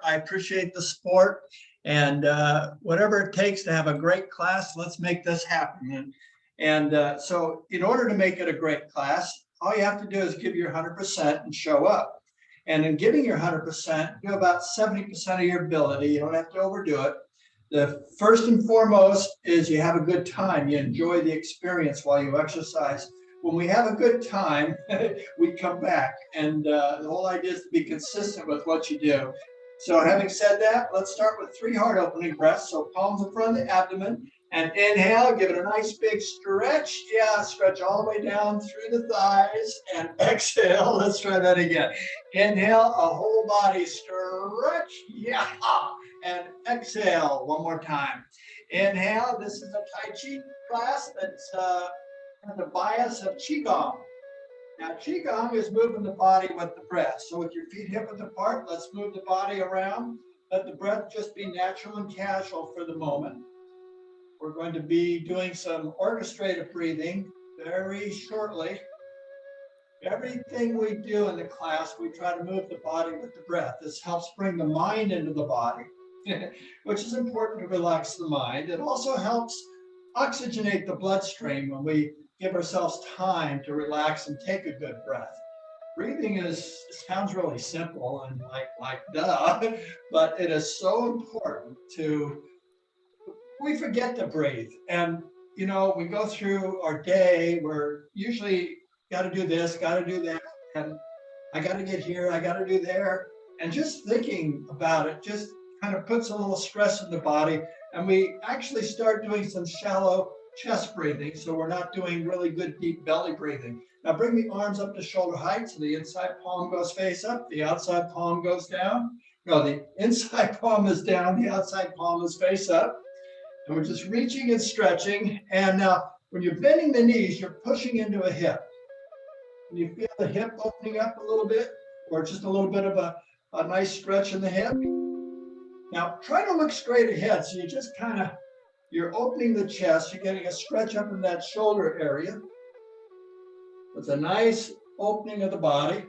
I appreciate the support. And whatever it takes to have a great class, let's make this happen. So in order to make it a great class, all you have to do is give your 100% and show up. And in giving your 100%, do about 70% of your ability. You don't have to overdo it. The first and foremost is you have a good time. You enjoy the experience while you exercise. When we have a good time, we come back. And the whole idea is to be consistent with what you do. So having said that, let's start with 3 heart opening breaths. So palms in front of the abdomen. And inhale, give it a nice big stretch. Yeah, stretch all the way down through the thighs. And exhale, let's try that again. Inhale, a whole body stretch. Yeah. And exhale one more time. Inhale, this is a Tai Chi class that's the bias of Qigong. Now, Qigong is moving the body with the breath. So with your feet hip width apart, let's move the body around. Let the breath just be natural and casual for the moment. We're going to be doing some orchestrated breathing very shortly. Everything we do in the class, we try to move the body with the breath. This helps bring the mind into the body, which is important to relax the mind. It also helps oxygenate the bloodstream when we give ourselves time to relax and take a good breath. Breathing sounds really simple and like duh, but it is so important we forget to breathe. And, we go through our day, we're usually got to do this, got to do that, and I got to get here, I got to do there. And just thinking about it just kind of puts a little stress in the body. And we actually start doing some shallow chest breathing. So we're not doing really good deep belly breathing. Now bring the arms up to shoulder height. So the inside palm goes face up, the outside palm goes down. No, the inside palm is down, the outside palm is face up. And we're just reaching and stretching. And now when you're bending the knees, you're pushing into a hip. Can you feel the hip opening up a little bit, or just a little bit of a nice stretch in the hip? Now try to look straight ahead. So you just you're opening the chest, you're getting a stretch up in that shoulder area. With a nice opening of the body.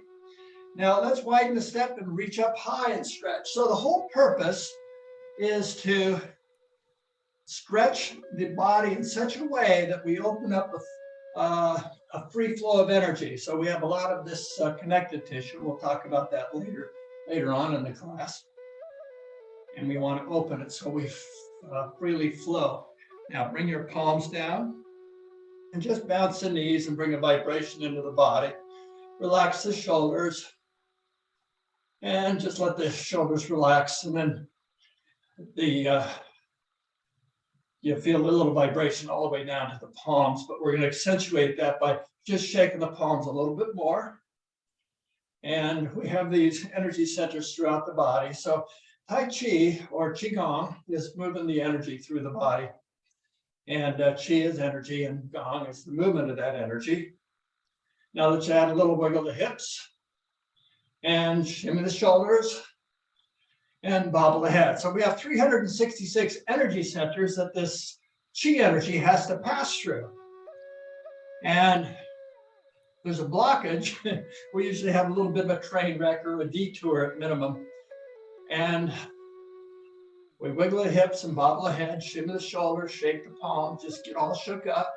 Now let's widen the step and reach up high and stretch. So the whole purpose is to stretch the body in such a way that we open up a free flow of energy. So we have a lot of this connective tissue. We'll talk about that later on in the class. And we want to open it so we freely flow. Now bring your palms down and just bounce the knees and bring a vibration into the body. Relax the shoulders and just let the shoulders relax. And then you feel a little vibration all the way down to the palms, but we're going to accentuate that by just shaking the palms a little bit more. And we have these energy centers throughout the body. So Tai Chi or Qigong is moving the energy through the body. And Qi is energy and Gong is the movement of that energy. Now let's add a little wiggle to the hips and shimmy the shoulders and bobble the head. So we have 366 energy centers that this Qi energy has to pass through. And there's a blockage. We usually have a little bit of a train wreck or a detour at minimum. And we wiggle the hips and bobble the head, shimmy the shoulders, shake the palms, just get all shook up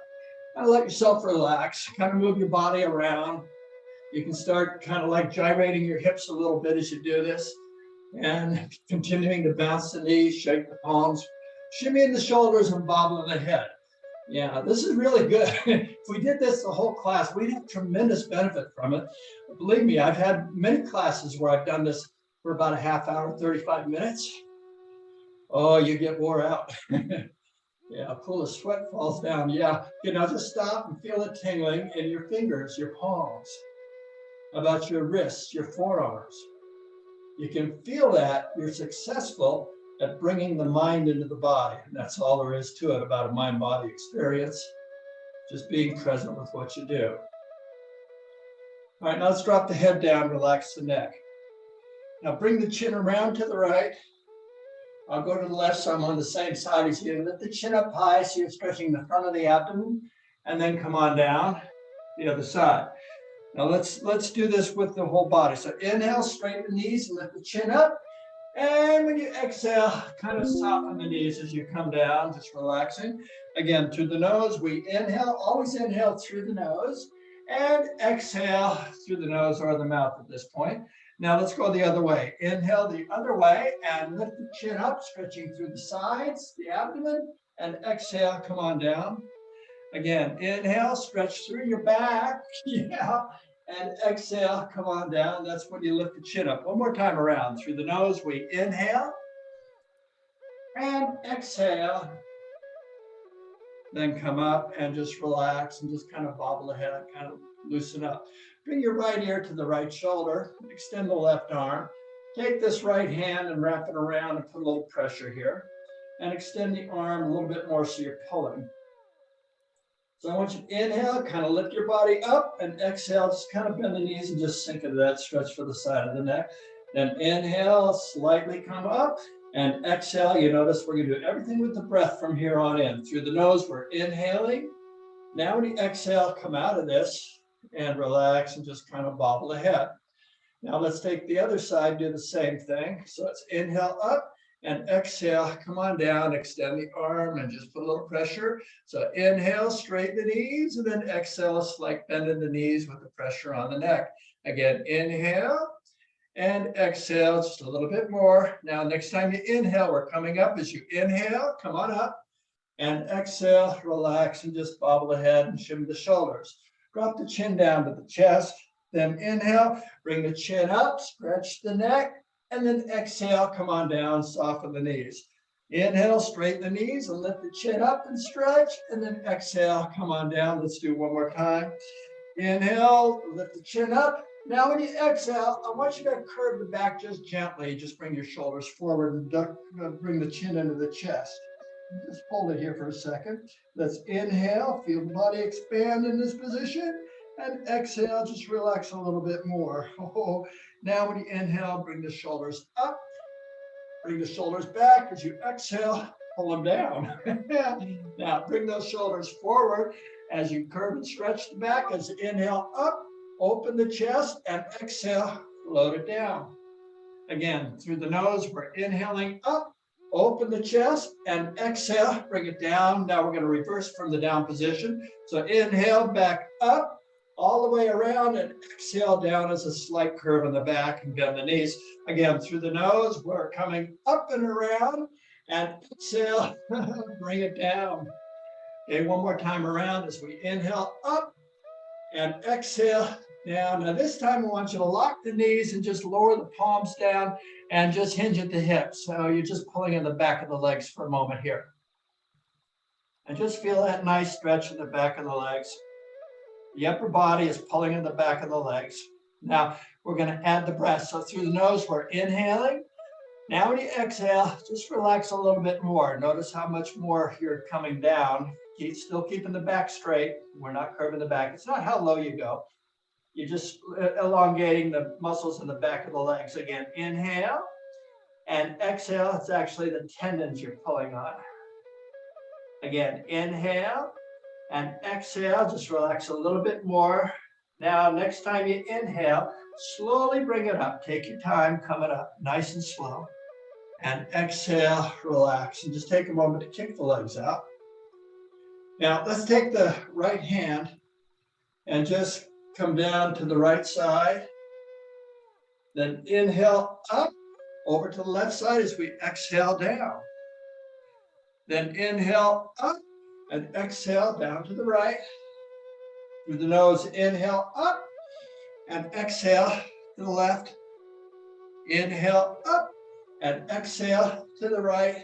and let yourself relax, kind of move your body around. You can start kind of like gyrating your hips a little bit as you do this and continuing to bounce the knees, shake the palms, shimmying the shoulders and bobbling the head. Yeah, this is really good. If we did this the whole class, we'd have tremendous benefit from it. Believe me, I've had many classes where I've done this for about a half hour, 35 minutes. Oh, you get wore out. Yeah, a pool of sweat falls down. Yeah, just stop and feel it tingling in your fingers, your palms, about your wrists, your forearms. You can feel that you're successful at bringing the mind into the body. And that's all there is to it about a mind-body experience, just being present with what you do. All right, now let's drop the head down, relax the neck. Now bring the chin around to the right. I'll go to the left, so I'm on the same side as you. Lift the chin up high, so you're stretching the front of the abdomen, and then come on down the other side. Now let's do this with the whole body. So inhale, straighten the knees and lift the chin up. And when you exhale, kind of soften the knees as you come down, just relaxing. Again, through the nose, we inhale, always inhale through the nose, and exhale through the nose or the mouth at this point. Now let's go the other way. Inhale the other way and lift the chin up, stretching through the sides, the abdomen, and exhale, come on down. Again, inhale, stretch through your back, yeah, and exhale, come on down. That's when you lift the chin up. One more time around. Through the nose, we inhale and exhale. Then come up and just relax and just kind of bobble the head, kind of loosen up. Bring your right ear to the right shoulder, extend the left arm. Take this right hand and wrap it around and put a little pressure here. And extend the arm a little bit more so you're pulling. So I want you to inhale, kind of lift your body up, and exhale, just kind of bend the knees and just sink into that stretch for the side of the neck. Then inhale, slightly come up, and exhale. You notice we're going to do everything with the breath from here on in. Through the nose, we're inhaling. Now when you exhale, come out of this and relax and just kind of bobble the head. Now let's take the other side, do the same thing. So it's inhale up. And exhale, come on down, extend the arm and just put a little pressure. So inhale, straighten the knees, and then exhale, slight bend in the knees with the pressure on the neck. Again, inhale and exhale just a little bit more. Now, next time you inhale, we're coming up. As you inhale, come on up, and exhale, relax, and just bobble the head and shimmy the shoulders. Drop the chin down to the chest. Then inhale, bring the chin up, stretch the neck. And then exhale, come on down, soften the knees. Inhale, straighten the knees and lift the chin up and stretch. And then exhale, come on down. Let's do one more time. Inhale, lift the chin up. Now when you exhale, I want you to curve the back just gently. Just bring your shoulders forward and duck, bring the chin into the chest. Just hold it here for a second. Let's inhale, feel the body expand in this position. And exhale, just relax a little bit more. Oh, now when you inhale, bring the shoulders up, bring the shoulders back. As you exhale, pull them down. Now bring those shoulders forward as you curve and stretch the back. As you inhale up, open the chest, and exhale, float it down. Again, through the nose, we're inhaling up, open the chest, and exhale, bring it down. Now we're going to reverse from the down position. So inhale, back up, all the way around, and exhale down as a slight curve in the back and bend the knees. Again, through the nose, we're coming up and around, and exhale, bring it down. Okay, one more time around as we inhale up and exhale down. Now this time I want you to lock the knees and just lower the palms down and just hinge at the hips. So you're just pulling in the back of the legs for a moment here. And just feel that nice stretch in the back of the legs. The upper body is pulling in the back of the legs. Now we're going to add the breath. So through the nose, we're inhaling. Now when you exhale, just relax a little bit more. Notice how much more you're coming down. Still keeping the back straight. We're not curving the back. It's not how low you go. You're just elongating the muscles in the back of the legs. Again, inhale and exhale. It's actually the tendons you're pulling on. Again, inhale and exhale. Just relax a little bit more. Now, next time you inhale, slowly bring it up. Take your time coming up, nice and slow. And exhale, relax. And just take a moment to kick the legs out. Now, let's take the right hand and just come down to the right side. Then inhale up, over to the left side as we exhale down. Then inhale up and exhale down to the right. Through the nose, inhale up and exhale to the left. Inhale up and exhale to the right.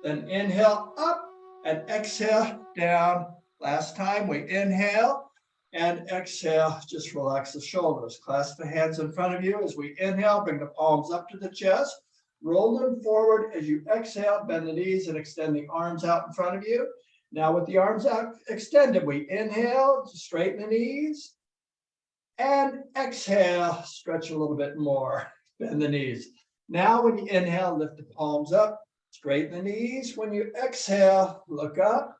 Then inhale up and exhale down. Last time we inhale and exhale. Just relax the shoulders. Clasp the hands in front of you as we inhale. Bring the palms up to the chest. Roll them forward as you exhale. Bend the knees and extend the arms out in front of you. Now with the arms out extended, we inhale to straighten the knees. And exhale, stretch a little bit more. Bend the knees. Now when you inhale, lift the palms up. Straighten the knees. When you exhale, look up.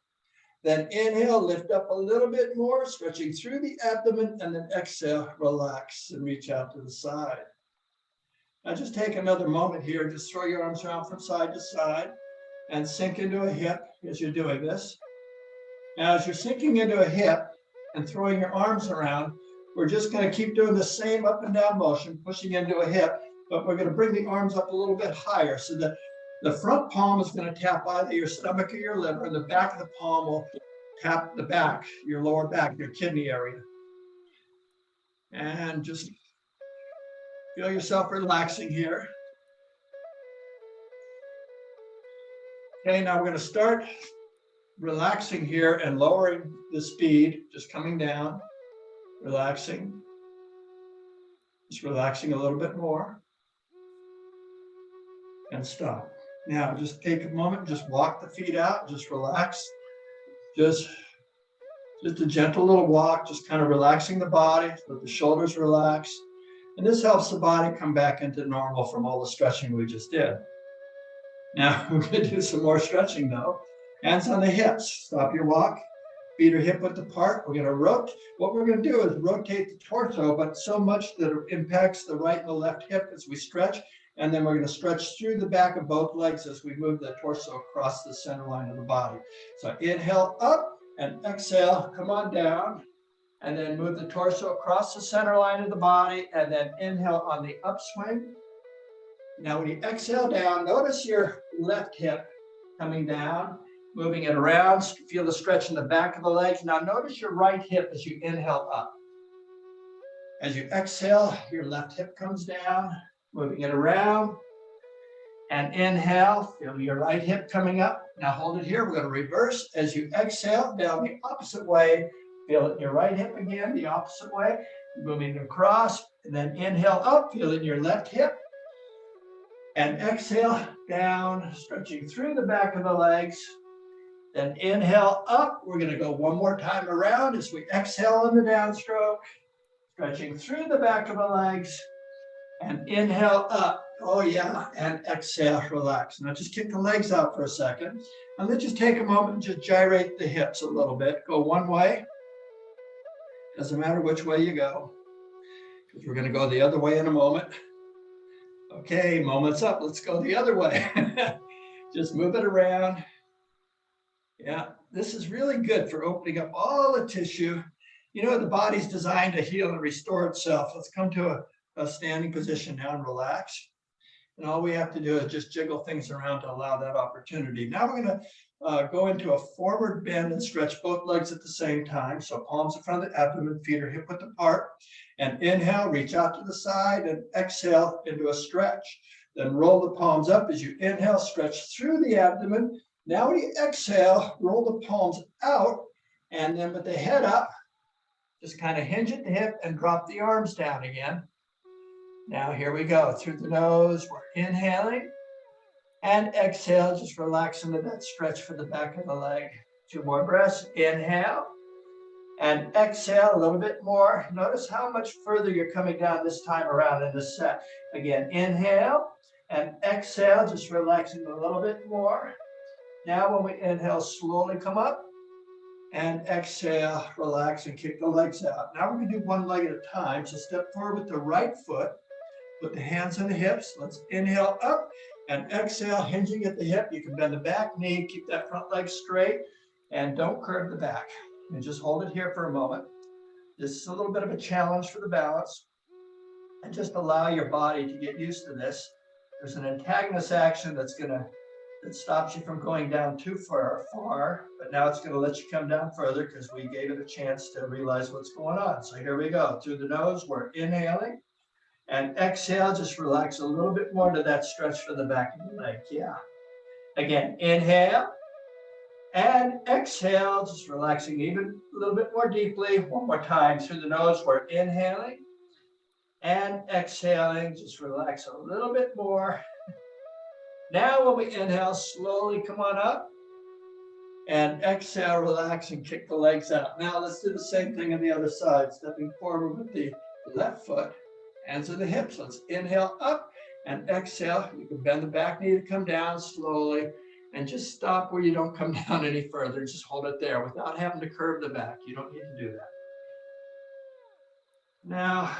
Then inhale, lift up a little bit more, stretching through the abdomen, and then exhale, relax and reach out to the side. Now just take another moment here, just throw your arms around from side to side and sink into a hip as you're doing this. Now, as you're sinking into a hip and throwing your arms around, we're just going to keep doing the same up and down motion, pushing into a hip, but we're going to bring the arms up a little bit higher so that the front palm is going to tap either your stomach or your liver, and the back of the palm will tap the back, your lower back, your kidney area. And just feel yourself relaxing here. Okay, now we're going to start relaxing here and lowering the speed, just coming down, relaxing, just relaxing a little bit more, and stop. Now, just take a moment, just walk the feet out, just relax, just a gentle little walk, just kind of relaxing the body, let the shoulders relax. And this helps the body come back into normal from all the stretching we just did. Now, we're going to do some more stretching though. Hands on the hips, stop your walk, feet are hip width apart. We're going to rotate. What we're going to do is rotate the torso, but so much that it impacts the right and the left hip as we stretch. And then we're going to stretch through the back of both legs as we move the torso across the center line of the body. So inhale up and exhale, come on down. And then move the torso across the center line of the body. And then inhale on the upswing. Now when you exhale down, notice your left hip coming down, moving it around. Feel the stretch in the back of the legs. Now notice your right hip as you inhale up. As you exhale, your left hip comes down, moving it around. And inhale, feel your right hip coming up. Now hold it here. We're going to reverse. As you exhale down the opposite way, feel it in your right hip again, the opposite way, moving across. And then inhale up, feel it in your left hip. And exhale down, stretching through the back of the legs. Then inhale up. We're going to go one more time around as we exhale in the downstroke, stretching through the back of the legs. And inhale up. Oh yeah. And exhale, relax. Now just kick the legs out for a second. And then just take a moment and just gyrate the hips a little bit. Go one way. Doesn't matter which way you go, because we're going to go the other way in a moment. Okay, moment's up. Let's go the other way. Just move it around. Yeah, this is really good for opening up all the tissue. You know, the body's designed to heal and restore itself. Let's come to a standing position now and relax. And all we have to do is just jiggle things around to allow that opportunity. Now we're going to go into a forward bend and stretch both legs at the same time. So palms in front of the abdomen, feet are hip width apart. And inhale, reach out to the side, and exhale into a stretch. Then roll the palms up as you inhale, stretch through the abdomen. Now when you exhale, roll the palms out, and then with the head up, just kind of hinge at the hip and drop the arms down again. Now here we go. Through the nose, we're inhaling. And exhale, just relax into that stretch for the back of the leg. 2 more breaths. Inhale. And exhale a little bit more. Notice how much further you're coming down this time around in the set. Again, inhale and exhale, just relaxing a little bit more. Now when we inhale, slowly come up and exhale, relax and kick the legs out. Now we're going to do one leg at a time. So step forward with the right foot, put the hands on the hips. Let's inhale up and exhale, hinging at the hip. You can bend the back knee, keep that front leg straight, and don't curve the back. And just hold it here for a moment. This is a little bit of a challenge for the balance. And just allow your body to get used to this. There's an antagonist action that stops you from going down too far, but now it's going to let you come down further because we gave it a chance to realize what's going on. So here we go. Through the nose, we're inhaling. And exhale, just relax a little bit more to that stretch for the back of the leg. Yeah. Again, inhale. And exhale, just relaxing even a little bit more deeply. One more time. Through the nose, we're inhaling. And exhaling, just relax a little bit more. Now when we inhale, slowly come on up. And exhale, relax, and kick the legs out. Now let's do the same thing on the other side. Stepping forward with the left foot, hands on the hips. Let's inhale up and exhale. You can bend the back knee to come down slowly. And just stop where you don't come down any further. Just hold it there without having to curve the back. You don't need to do that. Now,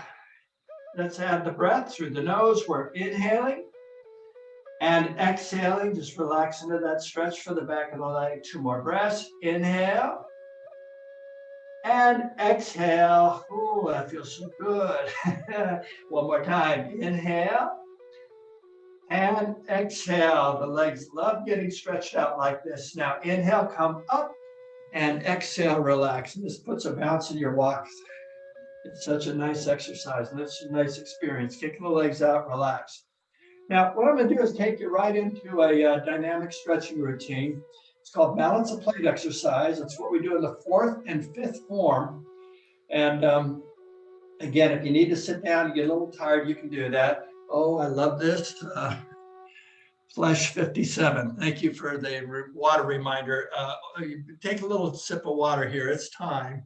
let's add the breath through the nose. We're inhaling and exhaling. Just relax into that stretch for the back of the leg. 2 more breaths. Inhale and exhale. Ooh, that feels so good. One more time. Inhale and exhale. The legs love getting stretched out like this. Now inhale, come up, and exhale, relax. And this puts a bounce in your walk. It's such a nice exercise, and it's a nice experience. Kicking the legs out, relax. Now, what I'm going to do is take you right into a dynamic stretching routine. It's called balance of plate exercise. It's what we do in the 4th and 5th form. And again, if you need to sit down and get a little tired, you can do that. Oh, I love this. Flesh 57. Thank you for the water reminder. Take a little sip of water here. It's time.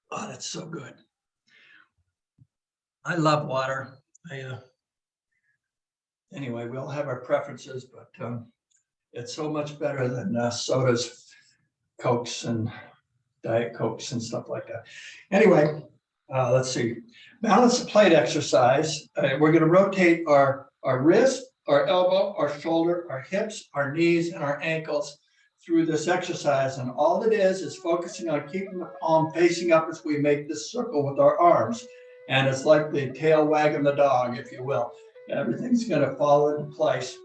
Oh, that's so good. I love water. Anyway, we all have our preferences, but it's so much better than sodas, Cokes, and Diet Cokes and stuff like that. Anyway, let's see. Balance the plate exercise. We're going to rotate our wrist, our elbow, our shoulder, our hips, our knees, and our ankles through this exercise. And all it is focusing on keeping the palm facing up as we make this circle with our arms. And it's like the tail wagging the dog, if you will. Everything's going to fall into place.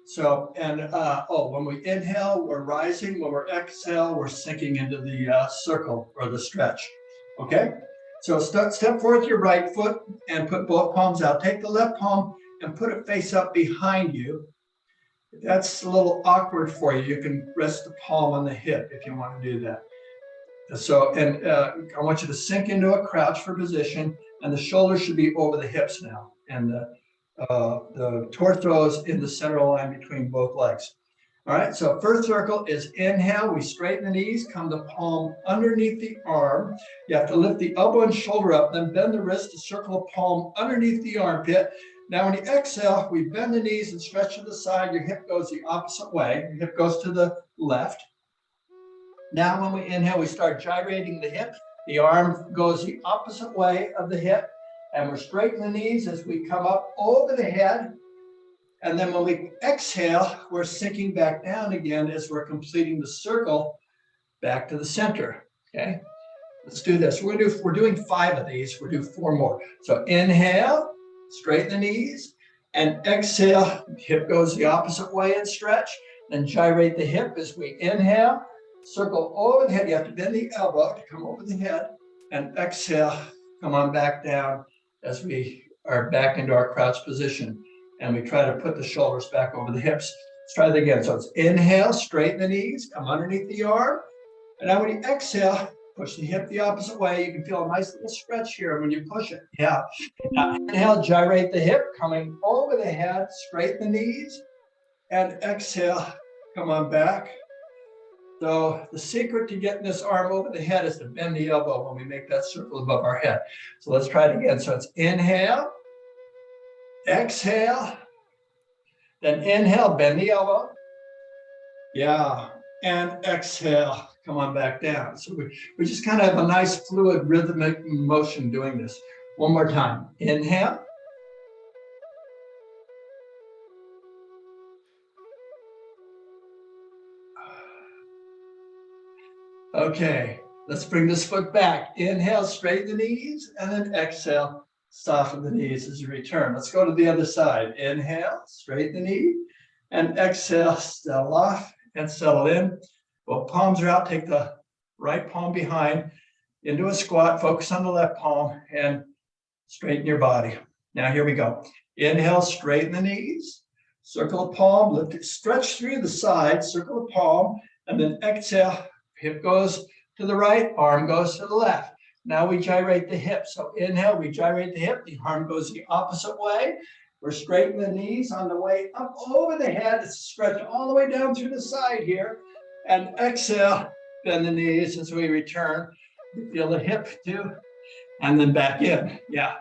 So, and when we inhale, we're rising. When we exhale, we're sinking into the circle or the stretch. Okay? So step forward your right foot and put both palms out. Take the left palm and put it face up behind you. If that's a little awkward for you, you can rest the palm on the hip if you want to do that. So, and I want you to sink into a crouch for position, and the shoulders should be over the hips now, and the torso is in the center line between both legs. All right, so first circle is inhale. We straighten the knees, come the palm underneath the arm. You have to lift the elbow and shoulder up, then bend the wrist to circle the palm underneath the armpit. Now, when you exhale, we bend the knees and stretch to the side. Your hip goes the opposite way. Your hip goes to the left. Now, when we inhale, we start gyrating the hip. The arm goes the opposite way of the hip. And we're straightening the knees as we come up over the head. And then when we exhale, we're sinking back down again as we're completing the circle back to the center. Okay, let's do this. We're doing 5 of these. We'll do 4 more. So inhale, straighten the knees, and exhale, hip goes the opposite way and stretch. Then gyrate the hip as we inhale, circle over the head. You have to bend the elbow to come over the head, and exhale, come on back down as we are back into our crouch position. And we try to put the shoulders back over the hips. Let's try that again. So it's inhale, straighten the knees, come underneath the arm. And now when you exhale, push the hip the opposite way. You can feel a nice little stretch here when you push it. Yeah. Now inhale, gyrate the hip, coming over the head, straighten the knees. And exhale, come on back. So the secret to getting this arm over the head is to bend the elbow when we make that circle above our head. So let's try it again. So it's inhale, exhale, then inhale, bend the elbow. Yeah, and exhale, come on back down. So we just kind of have a nice fluid rhythmic motion doing this. One more time. Inhale. Okay, let's bring this foot back. Inhale, straighten the knees, and then exhale, soften the knees as you return. Let's go to the other side. Inhale, straighten the knee, and exhale, settle off and settle in. Both palms are out. Take the right palm behind into a squat. Focus on the left palm and straighten your body. Now here we go. Inhale, straighten the knees, circle the palm, lift it, stretch through the side, circle the palm, and then exhale. Hip goes to the right, arm goes to the left. Now we gyrate the hip. So inhale, we gyrate the hip, the arm goes the opposite way. We're straightening the knees on the way up over the head. It's stretch all the way down through the side here. And exhale, bend the knees as we return. You feel the hip too. And then back in. Yeah,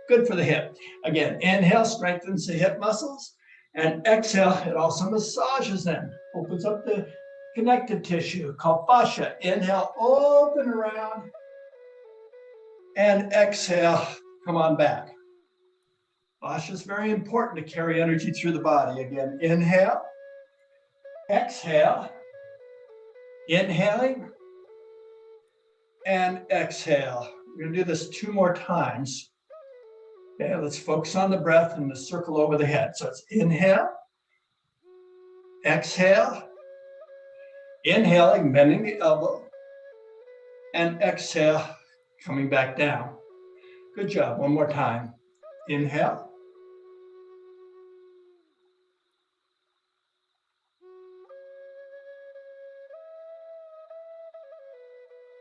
good for the hip. Again, inhale, strengthens the hip muscles. And exhale, it also massages them. Opens up the connective tissue called fascia. Inhale, open around, and exhale, come on back. Fascia is very important to carry energy through the body. Again, inhale, exhale, inhaling, and exhale. We're gonna do this 2 more times. Okay, let's focus on the breath and the circle over the head. So it's inhale, exhale, inhaling, bending the elbow, and exhale, coming back down. Good job, 1 more time. Inhale.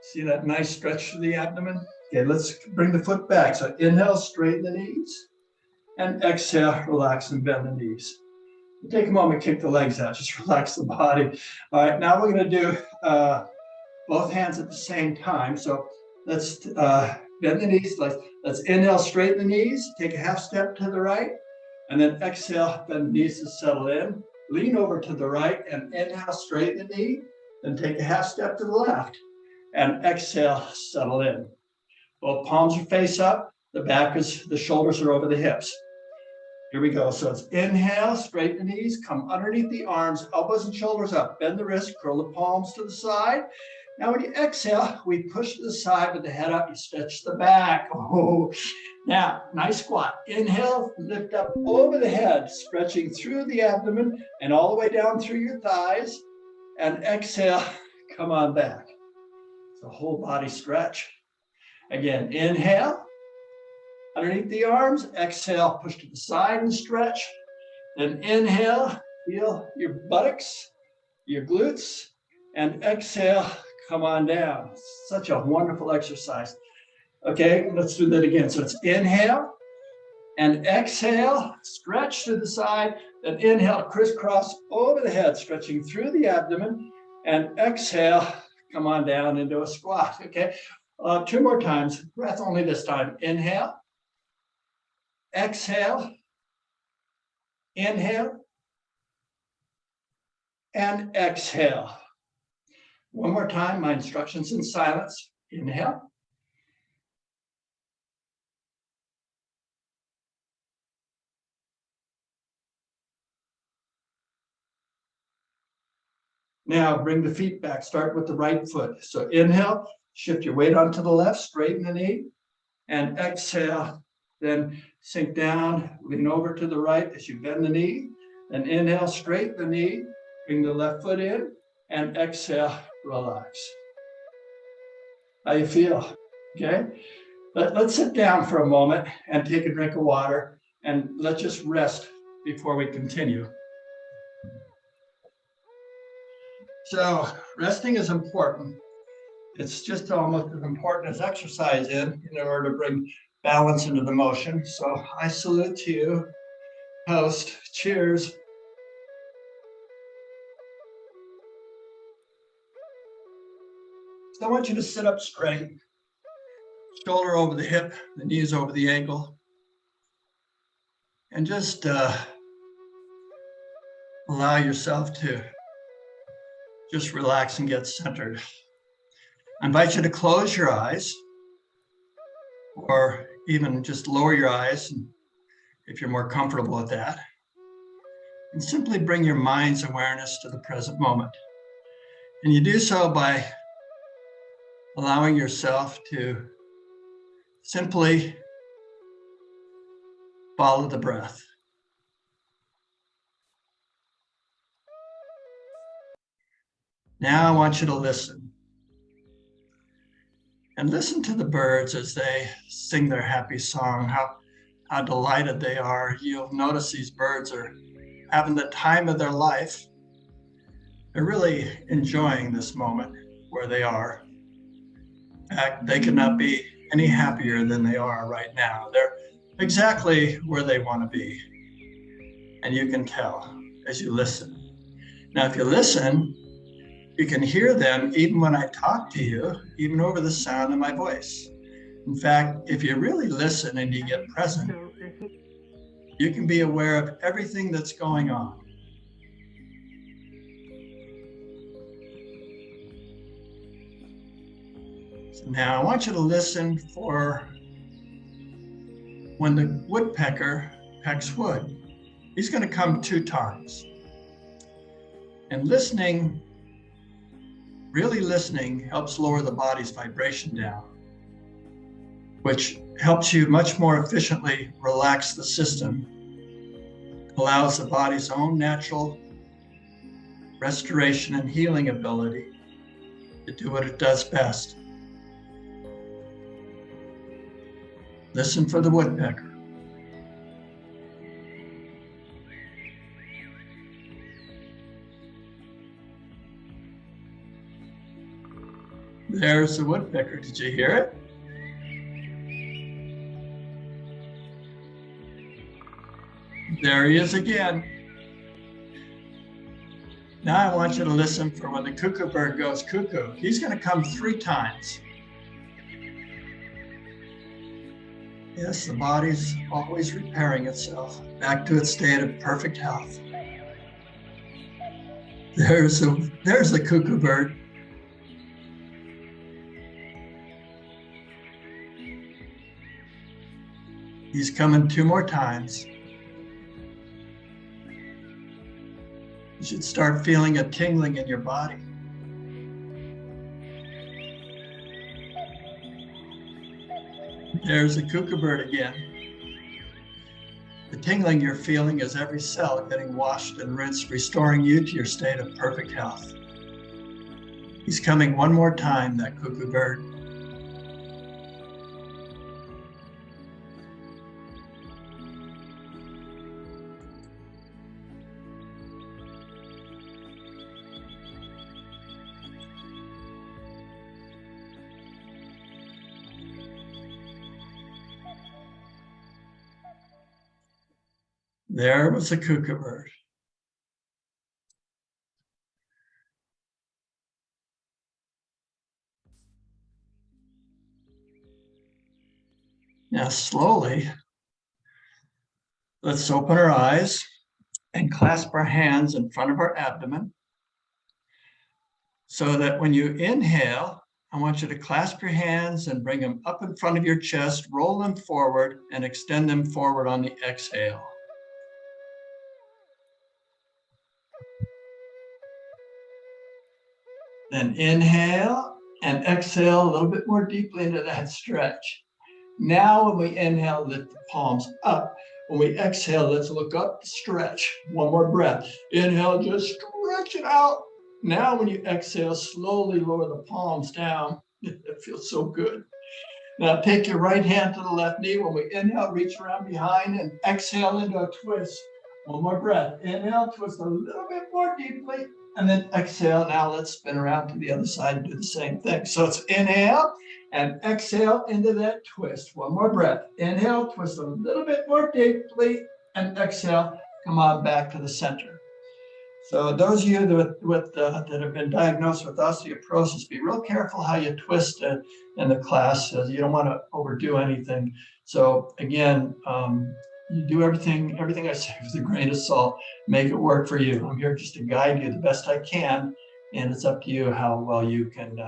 See that nice stretch to the abdomen? Okay, let's bring the foot back. So inhale, straighten the knees, and exhale, relax and bend the knees. Take a moment, kick the legs out, just relax the body. All right, now we're gonna do both hands at the same time. So let's bend the knees. Let's inhale, straighten the knees, take a half step to the right, and then exhale, bend the knees to settle in. Lean over to the right and inhale, straighten the knee, then take a half step to the left. And exhale, settle in. Both palms are face up, the shoulders are over the hips. Here we go. So it's inhale, straighten the knees, come underneath the arms, elbows and shoulders up, bend the wrist, curl the palms to the side. Now when you exhale, we push to the side with the head up, you stretch the back. Oh, now, nice squat. Inhale, lift up over the head, stretching through the abdomen and all the way down through your thighs. And exhale, come on back. The whole body stretch. Again, inhale, underneath the arms, exhale, push to the side and stretch. Then inhale, feel your buttocks, your glutes, and exhale, come on down. Such a wonderful exercise. Okay, let's do that again. So it's inhale and exhale, stretch to the side, then inhale, crisscross over the head, stretching through the abdomen, and exhale, come on down into a squat, okay? 2 more times, breath only this time. Inhale, exhale, inhale, and exhale. 1 more time, my instructions in silence. Inhale. Now bring the feet back, start with the right foot. So inhale, shift your weight onto the left, straighten the knee, and exhale, then sink down, lean over to the right as you bend the knee, then inhale, straighten the knee, bring the left foot in, and exhale, relax. How you feel? Okay, let's sit down for a moment and take a drink of water, and let's just rest before we continue. So resting is important. It's just almost as important as exercise in order to bring balance into the motion. So I salute to you, host. Cheers. So I want you to sit up straight, shoulder over the hip, the knees over the ankle, and just allow yourself to just relax and get centered. I invite you to close your eyes, or even just lower your eyes if you're more comfortable with that, and simply bring your mind's awareness to the present moment. And you do so by allowing yourself to simply follow the breath. Now I want you to listen. And listen to the birds as they sing their happy song, how delighted they are. You'll notice these birds are having the time of their life. They're really enjoying this moment where they are. In fact, they could not be any happier than they are right now. They're exactly where they want to be. And you can tell as you listen. Now, if you listen, you can hear them even when I talk to you, even over the sound of my voice. In fact, if you really listen and you get present, you can be aware of everything that's going on. Now I want you to listen for when the woodpecker pecks wood. He's going to come 2 times. And listening, really listening, helps lower the body's vibration down, which helps you much more efficiently relax the system, allows the body's own natural restoration and healing ability to do what it does best. Listen for the woodpecker. There's the woodpecker. Did you hear it? There he is again. Now I want you to listen for when the cuckoo bird goes cuckoo. He's going to come 3 times. Yes, the body's always repairing itself back to its state of perfect health. There's the cuckoo bird. He's coming 2 more times. You should start feeling a tingling in your body. There's the cuckoo bird again. The tingling you're feeling is every cell getting washed and rinsed, restoring you to your state of perfect health. He's coming 1 more time, that cuckoo bird. There was the cuckoo bird. Now slowly, let's open our eyes and clasp our hands in front of our abdomen so that when you inhale, I want you to clasp your hands and bring them up in front of your chest, roll them forward and extend them forward on the exhale. Then inhale and exhale a little bit more deeply into that stretch. Now when we inhale, lift the palms up. When we exhale, let's look up, stretch. 1 more breath. Inhale, just stretch it out. Now when you exhale, slowly lower the palms down. It feels so good. Now take your right hand to the left knee. When we inhale, reach around behind and exhale into a twist. 1 more breath. Inhale, twist a little bit more deeply. And then exhale. Now let's spin around to the other side and do the same thing. So it's inhale and exhale into that twist. 1 more breath. Inhale, twist a little bit more deeply, and exhale. Come on back to the center. So those of you that have been diagnosed with osteoporosis, be real careful how you twist it in the class. You don't want to overdo anything. So again, you do everything I say with a grain of salt, make it work for you. I'm here just to guide you the best I can, and it's up to you how well you can,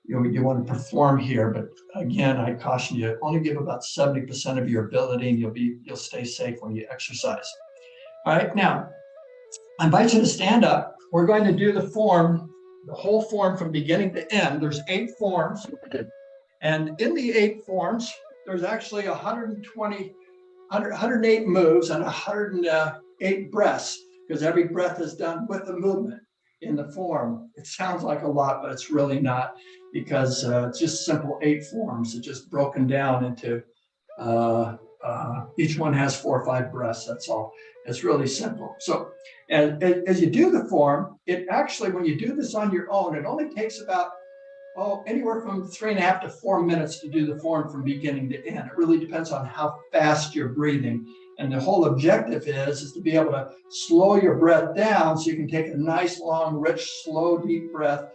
you want to perform here. But again, I caution you, only give about 70% of your ability and you'll stay safe when you exercise. All right, now, I invite you to stand up. We're going to do the form, the whole form from beginning to end. There's 8 forms, and in the 8 forms, there's actually 108 moves and 108 breaths, because every breath is done with the movement in the form. It sounds like a lot, but it's really not, because it's just simple 8 forms. It's just broken down into, each one has 4 or 5 breaths, that's all. It's really simple. So as you do the form, it actually, when you do this on your own, it only takes about anywhere from 3.5 to 4 minutes to do the form from beginning to end. It really depends on how fast you're breathing. And the whole objective is to be able to slow your breath down so you can take a nice, long, rich, slow, deep breath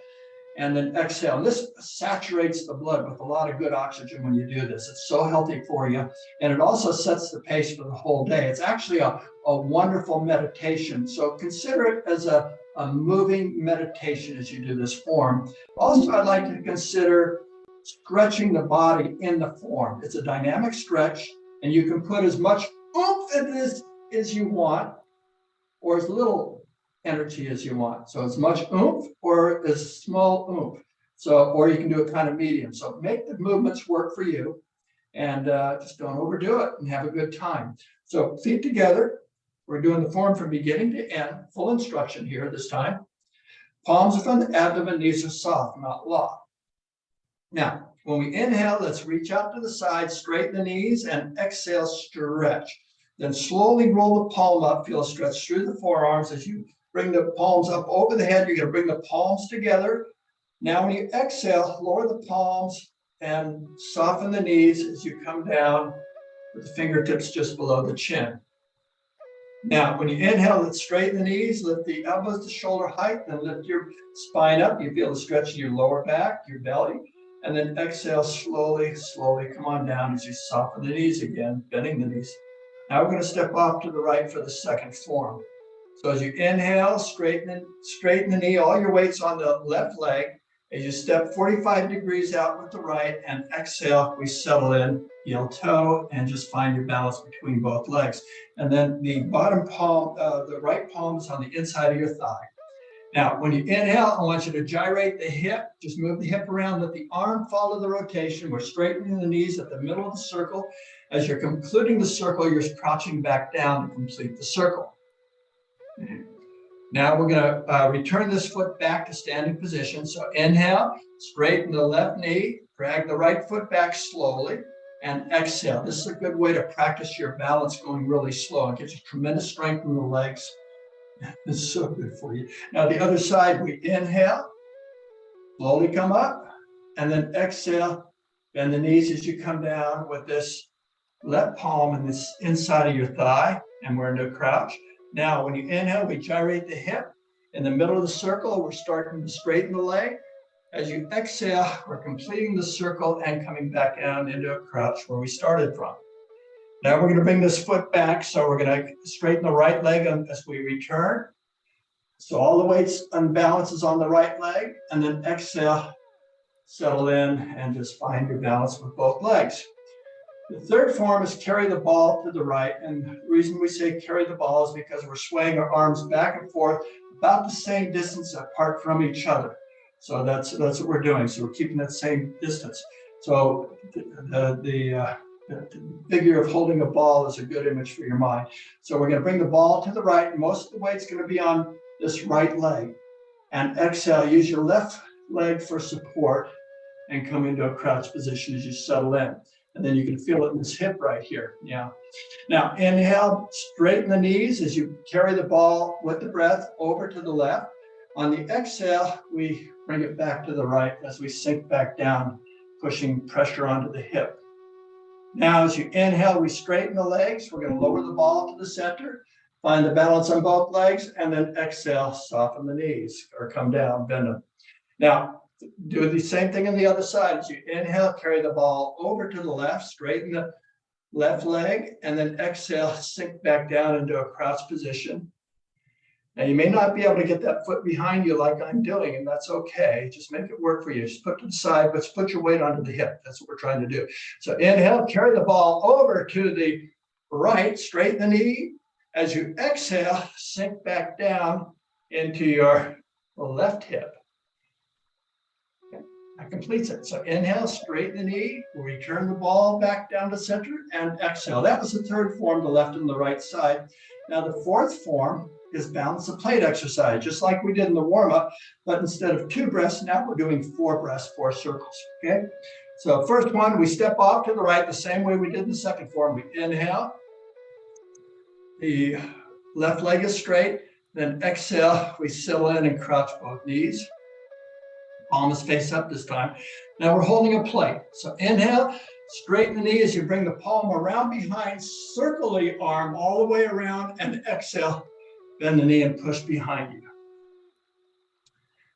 and then exhale. And this saturates the blood with a lot of good oxygen when you do this. It's so healthy for you. And it also sets the pace for the whole day. It's actually a wonderful meditation. So consider it as a moving meditation as you do this form. Also, I'd like you to consider stretching the body in the form. It's a dynamic stretch, and you can put as much oomph in this as you want, or as little energy as you want. So as much oomph or as small oomph. So, or you can do it kind of medium. So make the movements work for you, and just don't overdo it and have a good time. So feet together. We're doing the form from beginning to end, full instruction here this time. Palms are from the abdomen, knees are soft, not locked. Now, when we inhale, let's reach out to the side, straighten the knees, and exhale, stretch. Then slowly roll the palm up, feel a stretch through the forearms. As you bring the palms up over the head, you're going to bring the palms together. Now, when you exhale, lower the palms and soften the knees as you come down with the fingertips just below the chin. Now, when you inhale, let's straighten the knees, lift the elbows to shoulder height, then lift your spine up. You feel the stretch in your lower back, your belly, and then exhale slowly, slowly. Come on down as you soften the knees again, bending the knees. Now we're going to step off to the right for the second form. So as you inhale, straighten the knee, all your weight's on the left leg. As you step 45 degrees out with the right, and exhale, we settle in, heel toe, and just find your balance between both legs. And then the bottom palm, the right palm is on the inside of your thigh. Now, when you inhale, I want you to gyrate the hip. Just move the hip around, let the arm follow the rotation. We're straightening the knees at the middle of the circle. As you're concluding the circle, you're crouching back down to complete the circle. Now we're going to return this foot back to standing position. So inhale, straighten the left knee, drag the right foot back slowly, and exhale. This is a good way to practice your balance going really slow. It gives you tremendous strength in the legs. This is so good for you. Now the other side, we inhale, slowly come up, and then exhale, bend the knees as you come down with this left palm and this inside of your thigh, and we're into a crouch. Now, when you inhale, we gyrate the hip. In the middle of the circle, we're starting to straighten the leg. As you exhale, we're completing the circle and coming back down into a crouch where we started from. Now we're going to bring this foot back. So we're going to straighten the right leg as we return. So all the weight's and balance is on the right leg. And then exhale, settle in, and just find your balance with both legs. The third form is carry the ball to the right. And the reason we say carry the ball is because we're swaying our arms back and forth about the same distance apart from each other. So that's what we're doing. So we're keeping that same distance. So the figure of holding a ball is a good image for your mind. So we're going to bring the ball to the right. And most of the weight's going to be on this right leg. And exhale, use your left leg for support and come into a crouch position as you settle in. And then you can feel it in this hip right here. Yeah. Now inhale, straighten the knees as you carry the ball with the breath over to the left. On the exhale, we bring it back to the right as we sink back down, pushing pressure onto the hip. Now, as you inhale, we straighten the legs. We're going to lower the ball to the center, find the balance on both legs, and then exhale, soften the knees or come down, bend them. Now, do the same thing on the other side. As you inhale, carry the ball over to the left, straighten the left leg, and then exhale, sink back down into a crouch position. Now, you may not be able to get that foot behind you like I'm doing, and that's okay. Just make it work for you. Just put it to the side, but put your weight onto the hip. That's what we're trying to do. So inhale, carry the ball over to the right, straighten the knee. As you exhale, sink back down into your left hip. That completes it. So inhale, straighten the knee, return the ball back down to center, and exhale. That was the third form, the left and the right side. Now the fourth form is balance the plate exercise, just like we did in the warm-up, but instead of 2 breaths, now we're doing 4 breaths, 4 circles, okay? So first one, we step off to the right the same way we did in the second form. We inhale, the left leg is straight, then exhale, we settle in and crouch both knees. Palm is face up this time. Now we're holding a plate. So inhale, straighten the knee as you bring the palm around behind, circle the arm all the way around, and exhale, bend the knee and push behind you.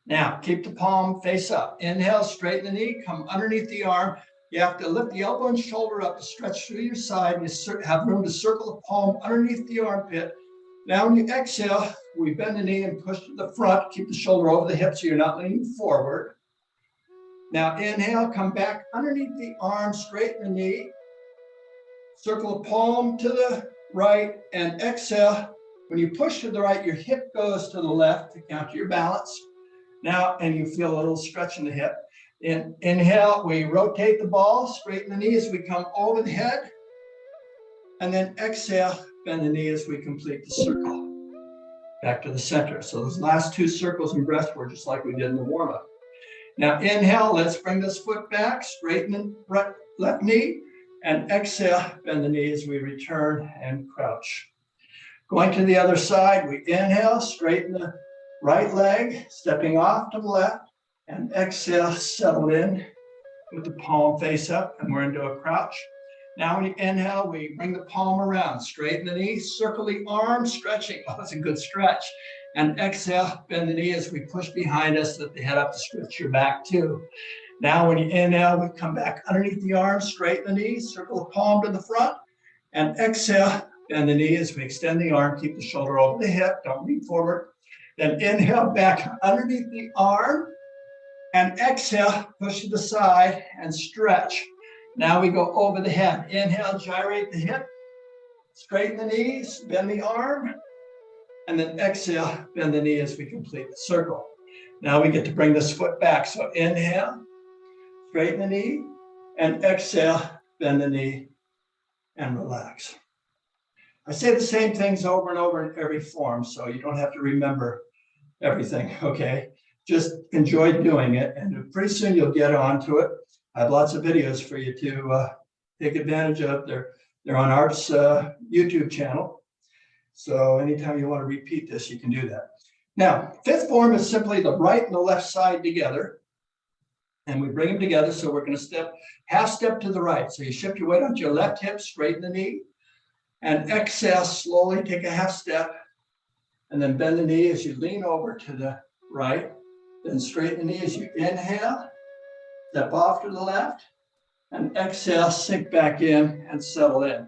Now keep the palm face up. Inhale, straighten the knee, come underneath the arm. You have to lift the elbow and shoulder up to stretch through your side, and you have room to circle the palm underneath the armpit. Now when you exhale, we bend the knee and push to the front. Keep the shoulder over the hip so you're not leaning forward. Now inhale, come back underneath the arm, straighten the knee. Circle the palm to the right and exhale. When you push to the right, your hip goes to the left to counter your balance. Now, and you feel a little stretch in the hip. Inhale, we rotate the ball, straighten the knee as we come over the head. And then exhale, bend the knee as we complete the circle. Back to the center. So those last two circles in breath were just like we did in the warm-up. Now inhale, let's bring this foot back, straighten the right, left knee, and exhale, bend the knee as we return and crouch. Going to the other side, we inhale, straighten the right leg, stepping off to the left, and exhale, settle in with the palm face up, and we're into a crouch. Now when you inhale, we bring the palm around, straighten the knee, circle the arm, stretching. Oh, that's a good stretch. And exhale, bend the knee as we push behind us, lift the head up to stretch your back too. Now when you inhale, we come back underneath the arm, straighten the knee, circle the palm to the front, and exhale, bend the knee as we extend the arm, keep the shoulder over the hip, don't lean forward. Then inhale back underneath the arm, and exhale, push to the side and stretch. Now we go over the head. Inhale, gyrate the hip, straighten the knees, bend the arm, and then exhale, bend the knee as we complete the circle. Now we get to bring this foot back. So inhale, straighten the knee, and exhale, bend the knee, and relax. I say the same things over and over in every form, so you don't have to remember everything, okay? Just enjoy doing it, and pretty soon you'll get onto it. I have lots of videos for you to take advantage of. They're on Art's YouTube channel. So anytime you want to repeat this, you can do that. Now, fifth form is simply the right and the left side together. And we bring them together. So we're going to half step to the right. So you shift your weight onto your left hip, straighten the knee, and exhale, slowly take a half step. And then bend the knee as you lean over to the right. Then straighten the knee as you inhale. Step off to the left, and exhale, sink back in and settle in.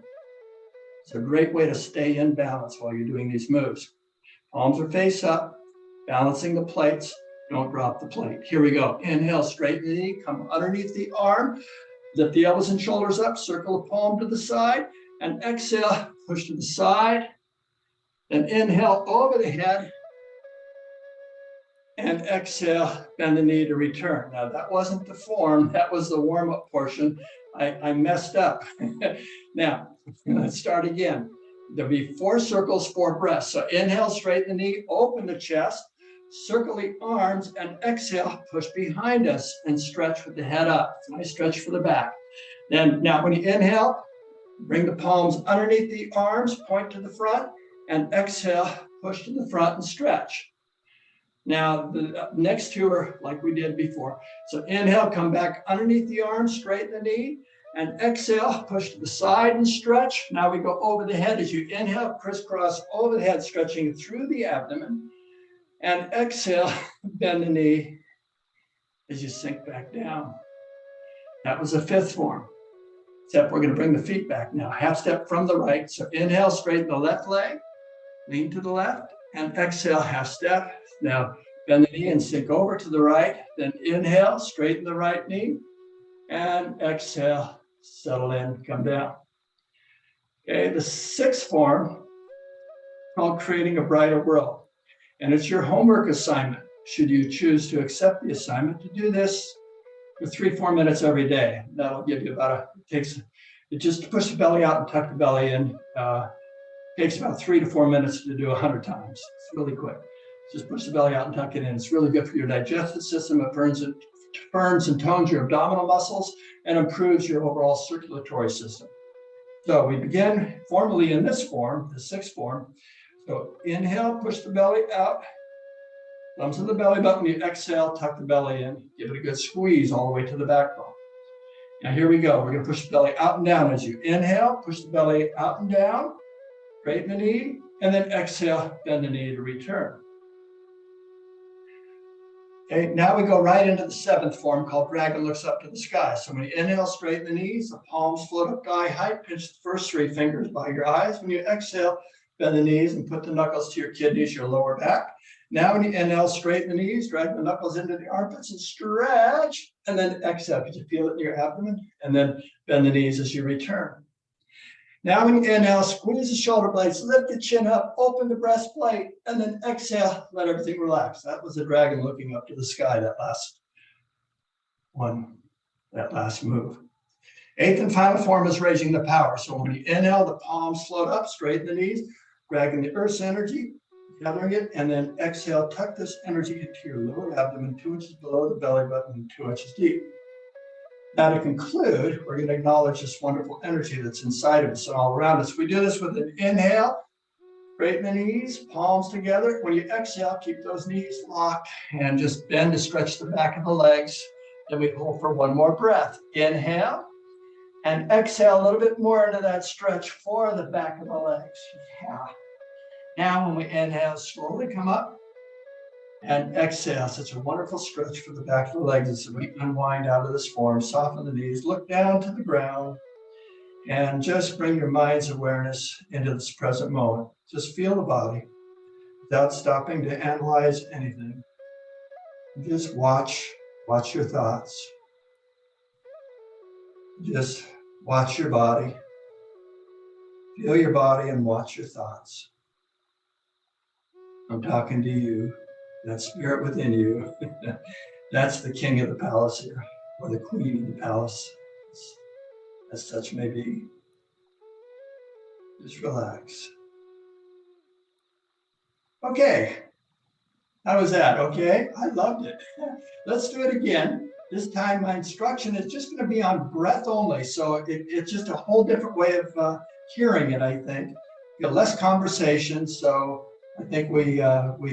It's a great way to stay in balance while you're doing these moves. Palms are face up, balancing the plates. Don't drop the plate. Here we go. Inhale, straighten the knee, come underneath the arm, lift the elbows and shoulders up, circle the palm to the side, and exhale, push to the side. Then inhale over the head, and exhale, bend the knee to return. Now that wasn't the form, that was the warm-up portion. I messed up. Now, let's start again. There'll be 4 circles, 4 breaths. So inhale, straighten the knee, open the chest, circle the arms, and exhale, push behind us and stretch with the head up. Nice stretch for the back. Then now when you inhale, bring the palms underneath the arms, point to the front, and exhale, push to the front and stretch. Now, the next 2 are like we did before. So inhale, come back underneath the arm, straighten the knee, and exhale, push to the side and stretch. Now we go over the head as you inhale, crisscross over the head, stretching through the abdomen. And exhale, bend the knee as you sink back down. That was the 5th form. Except we're going to bring the feet back now. Half step from the right. So inhale, straighten the left leg, lean to the left, and exhale, half step. Now, bend the knee and sink over to the right. Then inhale, straighten the right knee. And exhale, settle in, come down. Okay, the 6th form called Creating a Brighter World. And it's your homework assignment, should you choose to accept the assignment, to do this for 3-4 minutes every day. That'll give you it just push the belly out and tuck the belly in. Takes about 3 to 4 minutes to do 100 times. It's really quick. Just push the belly out and tuck it in. It's really good for your digestive system. It firms and tones your abdominal muscles and improves your overall circulatory system. So we begin formally in this form, the 6th form. So inhale, push the belly out. Thumbs to the belly button. You exhale, tuck the belly in. Give it a good squeeze all the way to the backbone. Now here we go. We're going to push the belly out and down as you inhale. Push the belly out and down. Straighten the knee, and then exhale, bend the knee to return. Okay, now we go right into the 7th form called Dragon Looks Up to the Sky. So when you inhale, straighten the knees, the palms float up to eye height, pinch the first 3 fingers by your eyes. When you exhale, bend the knees and put the knuckles to your kidneys, your lower back. Now when you inhale, straighten the knees, drag the knuckles into the armpits and stretch, and then exhale. Could you feel it in your abdomen? And then bend the knees as you return. Now when you inhale, squeeze the shoulder blades, lift the chin up, open the breastplate, and then exhale, let everything relax. That was the dragon looking up to the sky, that last one, that last move. Eighth and final form is raising the power. So when you inhale, the palms float up, straighten the knees, dragging the earth's energy, gathering it, and then exhale, tuck this energy into your lower abdomen, 2 inches below the belly button and 2 inches deep. Now to conclude, we're going to acknowledge this wonderful energy that's inside of us and all around us. We do this with an inhale, straighten the knees, palms together. When you exhale, keep those knees locked and just bend to stretch the back of the legs. Then we hold for one more breath. Inhale and exhale a little bit more into that stretch for the back of the legs. Yeah. Now when we inhale, slowly come up and exhale. Such a wonderful stretch for the back of the legs as we unwind out of this form. Soften the knees, look down to the ground, and just bring your mind's awareness into this present moment. Just feel the body without stopping to analyze anything. Just watch your thoughts. Just watch your body. Feel your body and watch your thoughts. I'm talking to you, that spirit within you. That's the king of the palace here, or the queen of the palace, as such may be. Just relax. Okay, how was that? Okay, I loved it. Let's do it again. This time my instruction is just going to be on breath only, so it's just a whole different way of hearing it, I think. You know, less conversation, so I think we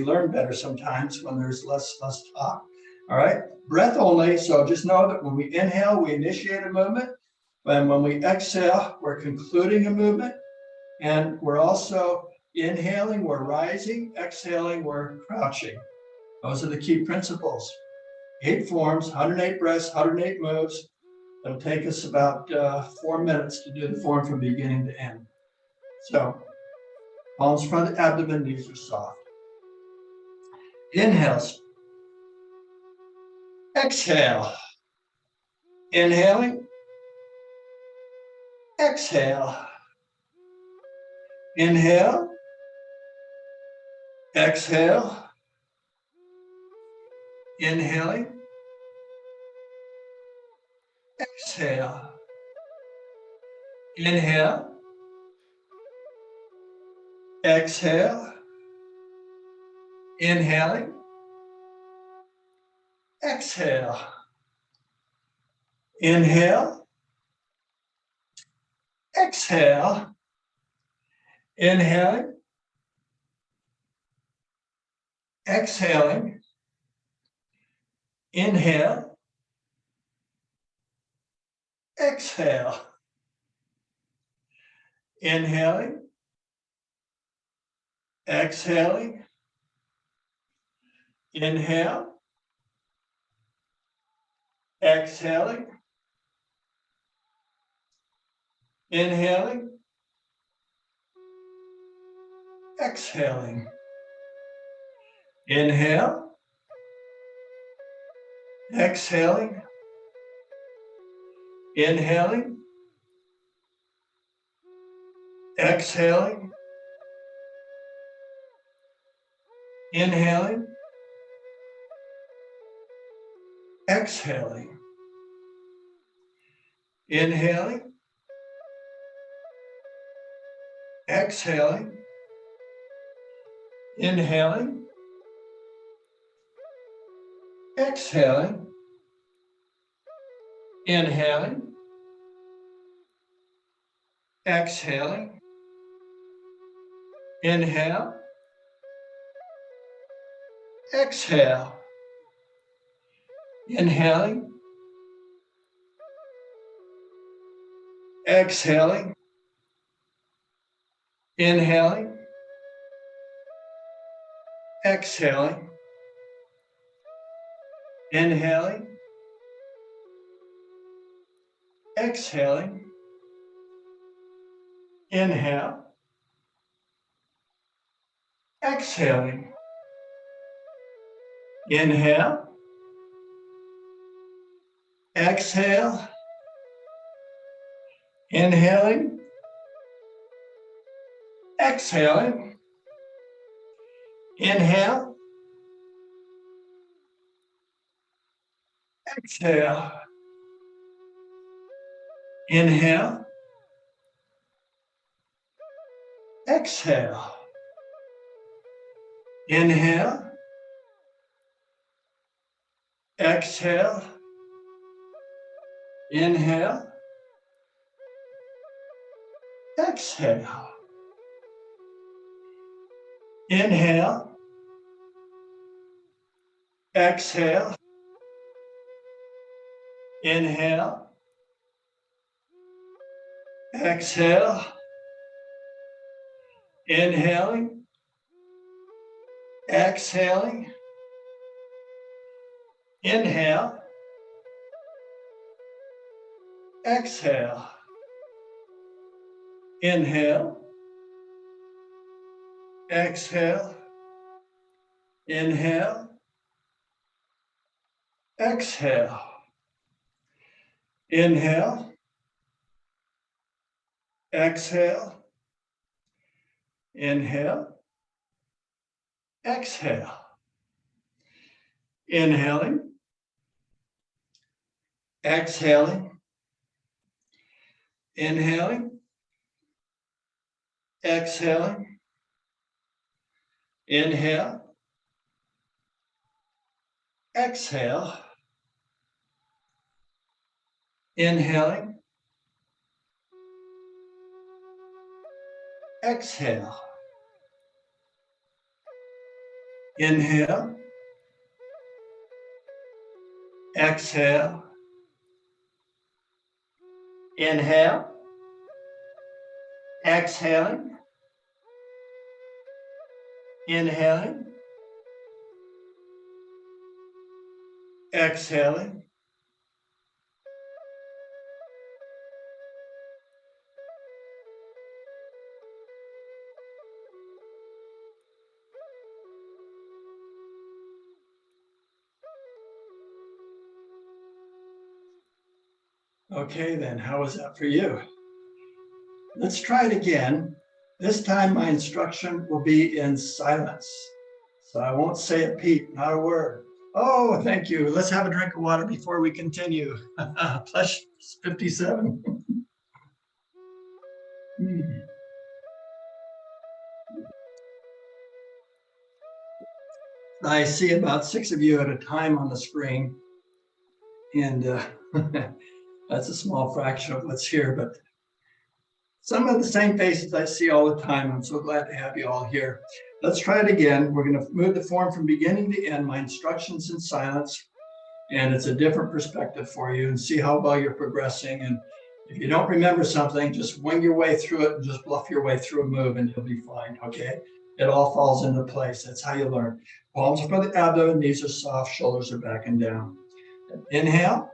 learn better sometimes when there's less talk. All right, breath only, so just know that when we inhale, we initiate a movement, and when we exhale, we're concluding a movement, and we're also inhaling, we're rising, exhaling, we're crouching. Those are the key principles. 8 forms, 108 breaths, 108 moves. It'll take us about 4 minutes to do the form from beginning to end. So, palms front of the abdomen, knees are soft. Inhales. Exhale. Inhaling. Exhale. Inhale. Exhale. Inhaling. Exhale. Inhale. Exhale. Inhaling. Exhale. Inhale. Exhale. Inhaling. Exhaling. Inhale. Exhale. Inhaling. Exhaling. Inhale. Exhaling. Inhaling. Exhaling. Inhale. Exhaling. Inhaling. Exhaling. Inhaling. Exhaling. Inhaling. Exhaling. Inhaling. Exhaling. Inhaling. Exhaling. Inhale. Exhale. Inhaling. Exhaling. Inhaling. Exhaling. Inhaling. Exhaling. Inhale. Exhaling. Inhale. Exhale. Inhaling. Exhaling. Inhale. Exhale. Inhale. Exhale. Inhale. Exhale. Inhale. Exhale. Inhale. Exhale. Inhale. Exhale. Inhaling. Exhaling. Inhale. Exhale. Inhale. Exhale. Inhale. Exhale. Inhale. Exhale. Inhale. Exhale. Inhaling. Exhaling. Inhaling. Exhaling. Inhale. Exhale. Inhaling. Exhale. Inhale. Exhale. Inhale. Exhaling. Inhaling. Exhaling. Okay, then, how was that for you? Let's try it again. This time my instruction will be in silence. So I won't say a peep, not a word. Oh, thank you. Let's have a drink of water before we continue. Plus 57. I see about 6 of you at a time on the screen. And that's a small fraction of what's here, but some of the same faces I see all the time. I'm so glad to have you all here. Let's try it again. We're going to move the form from beginning to end. My instructions in silence, and it's a different perspective for you, and see how well you're progressing. And if you don't remember something, just wing your way through it and just bluff your way through a move and you'll be fine, okay? It all falls into place. That's how you learn. Palms are for the abdomen, knees are soft, shoulders are back and down. Inhale.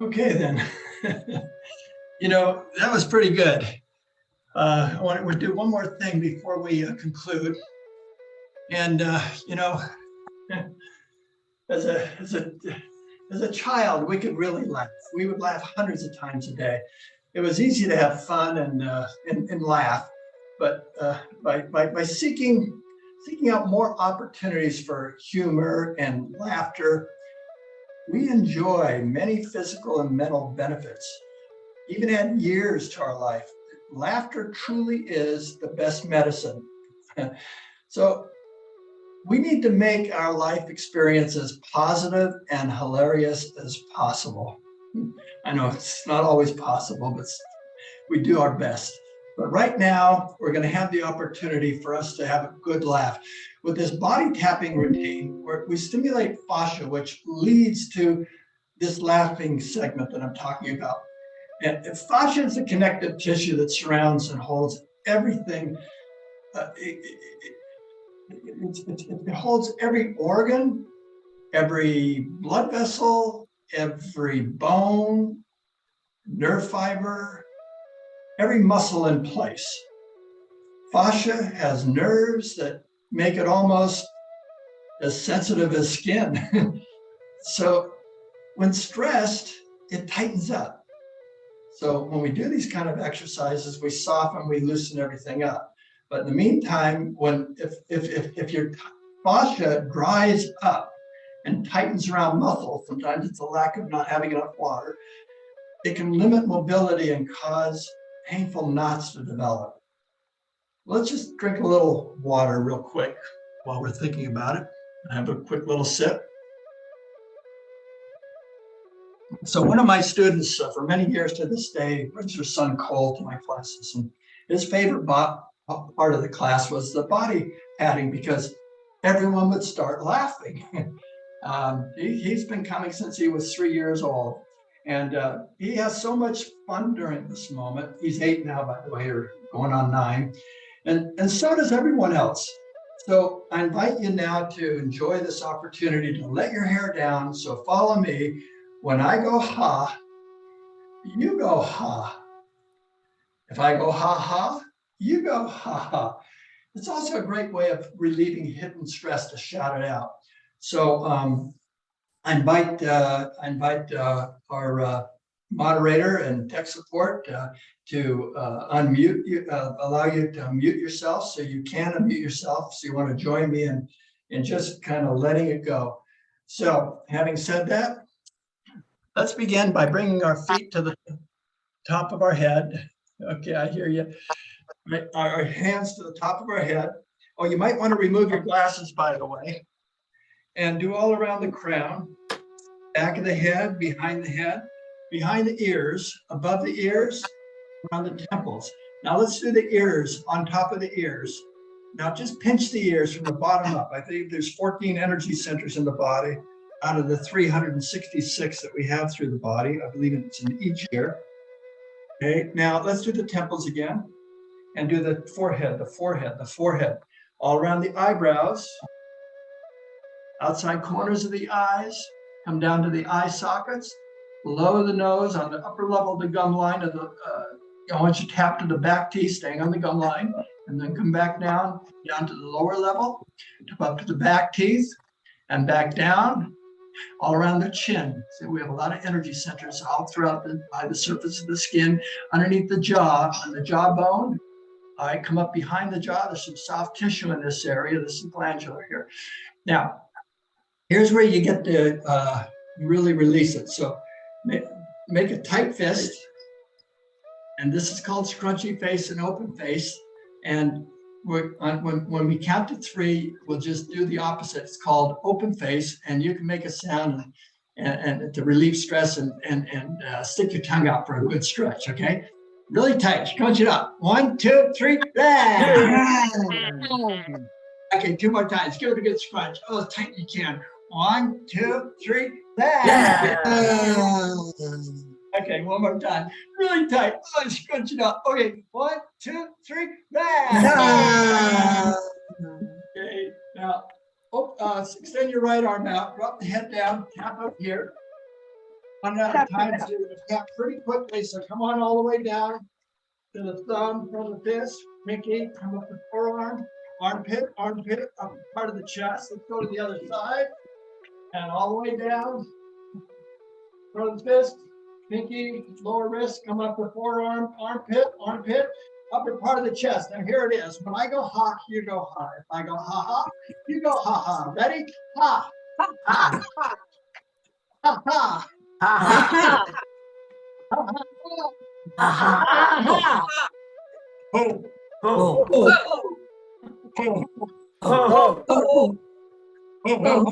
Okay, then. That was pretty good. I want to do one more thing before we conclude. And, as a child, we could really laugh. We would laugh hundreds of times a day. It was easy to have fun and laugh, but by seeking out more opportunities for humor and laughter, we enjoy many physical and mental benefits, even add years to our life. Laughter truly is the best medicine. So we need to make our life experience as positive and hilarious as possible. I know it's not always possible, but we do our best. But right now, we're going to have the opportunity for us to have a good laugh. With this body tapping routine, where we stimulate fascia, which leads to this laughing segment that I'm talking about. And fascia is the connective tissue that surrounds and holds everything. It holds every organ, every blood vessel, every bone, nerve fiber, every muscle in place. Fascia has nerves that make it almost as sensitive as skin. So when stressed, it tightens up. So when we do these kind of exercises, we soften, we loosen everything up. But in the meantime, if your fascia dries up and tightens around muscle, sometimes it's a lack of not having enough water, it can limit mobility and cause painful knots to develop. Let's just drink a little water real quick while we're thinking about it. I have a quick little sip. So one of my students for many years to this day brings her son Cole to my classes, and his favorite part of the class was the body patting because everyone would start laughing. He's been coming since he was 3 years old, and he has so much fun during this moment. He's 8 now, by the way, or going on 9, and so does everyone else. So I invite you now to enjoy this opportunity to let your hair down. So follow me. When I go ha, you go ha. If I go ha ha, you go ha ha. It's also a great way of relieving hidden stress to shout it out. So I invite our moderator and tech support to unmute you, allow you to unmute yourself so you can unmute yourself. So you want to join me in just kind of letting it go. So having said that, let's begin by bringing our feet to the top of our head. Okay, I hear you. Our hands to the top of our head. Oh, you might want to remove your glasses, by the way, and do all around the crown, back of the head, behind the ears, above the ears, around the temples. Now let's do the ears on top of the ears. Now just pinch the ears from the bottom up. I think there's 14 energy centers in the body out of the 366 that we have through the body. I believe it's in each ear. Okay, now let's do the temples again and do the forehead, all around the eyebrows, outside corners of the eyes, come down to the eye sockets, below the nose on the upper level of the gum line of the, I want you to tap to the back teeth, staying on the gum line, and then come back down to the lower level, up to the back teeth, and back down, all around the chin. So we have a lot of energy centers all throughout by the surface of the skin, underneath the jaw, on the jawbone. All right, come up behind the jaw. There's some soft tissue in this area. There's some glandular here. Now, here's where you get to really release it. So make a tight fist. And this is called scrunchy face and open face. And when we count to 3, we'll just do the opposite. It's called open face, and you can make a sound and to relieve stress and stick your tongue out for a good stretch. Okay, really tight. Scrunch it up. 1, 2, 3. Okay, 2 more times. Give it a good scrunch. Oh, as tight as you can. 1, 2, 3. Okay, one more time. Really tight. Oh, scrunch it up. Okay, 1, 2, 3. Okay, now extend your right arm out. Drop the head down. Tap up here. Run out of time, so you're gonna count pretty quickly, so come on all the way down to the thumb from the fist, pinky, come up the forearm, armpit, up part of the chest. Let's go to the other side. And all the way down, front of the fist, pinky, lower wrist, come up the forearm, armpit, upper part of the chest. Now here it is. When I go ha, you go ha. If I go ha ha, you go ha ha. Ready? Ha, Ha. ha, ha, ha. Ha ha. Ha. Ho, Oh. ho, Oh. ho, ho, ho.